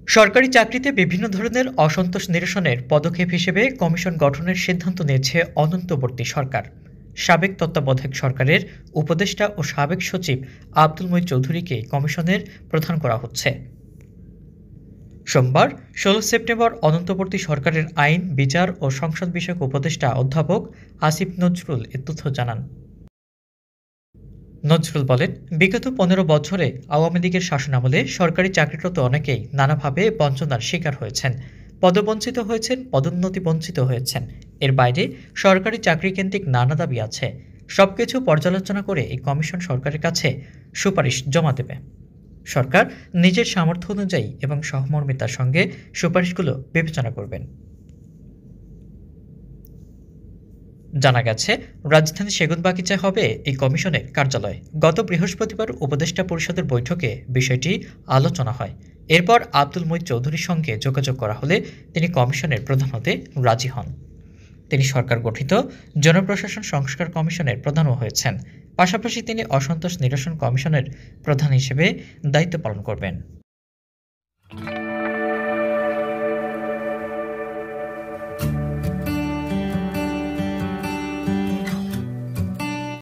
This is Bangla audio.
সরকারি চাকরিতে বিভিন্ন ধরনের অসন্তোষ নিরসনের পদক্ষেপ হিসেবে কমিশন গঠনের সিদ্ধান্ত নিয়েছে অন্তর্বর্তী সরকার। সাবেক তত্ত্বাবধায়ক সরকারের উপদেষ্টা ও সাবেক সচিব আব্দুল মুঈন চৌধুরীকে কমিশনের প্রধান করা হচ্ছে। সোমবার ১৬ সেপ্টেম্বর অন্তর্বর্তী সরকারের আইন, বিচার ও সংসদ বিষয়ক উপদেষ্টা অধ্যাপক আসিফ নজরুল এ তথ্য জানান। নজরুল বলেন, বিগত ১৫ বছরে আওয়ামী লীগের শাসনামলে সরকারি চাকরিরত অনেকেই নানাভাবে বঞ্চনার শিকার হয়েছেন, পদবঞ্চিত হয়েছেন, পদোন্নতি বঞ্চিত হয়েছেন। এর বাইরে সরকারি চাকরি কেন্দ্রিক নানা দাবি আছে। সবকিছু পর্যালোচনা করে এই কমিশন সরকারের কাছে সুপারিশ জমা দেবে। সরকার নিজের সামর্থ্য অনুযায়ী এবং সহমর্মিতার সঙ্গে সুপারিশগুলো বিবেচনা করবেন। জানা গেছে, রাজধানীর সেগুনবাগিচায় হবে এই কমিশনের কার্যালয়। গত বৃহস্পতিবার উপদেষ্টা পরিষদের বৈঠকে বিষয়টি আলোচনা হয়। এরপর আব্দুল মুঈন চৌধুরীর সঙ্গে যোগাযোগ করা হলে তিনি কমিশনের প্রধান হতে রাজি হন। তিনি সরকার গঠিত জনপ্রশাসন সংস্কার কমিশনের প্রধানও হয়েছেন। পাশাপাশি তিনি অসন্তোষ নিরসন কমিশনের প্রধান হিসেবে দায়িত্ব পালন করবেন।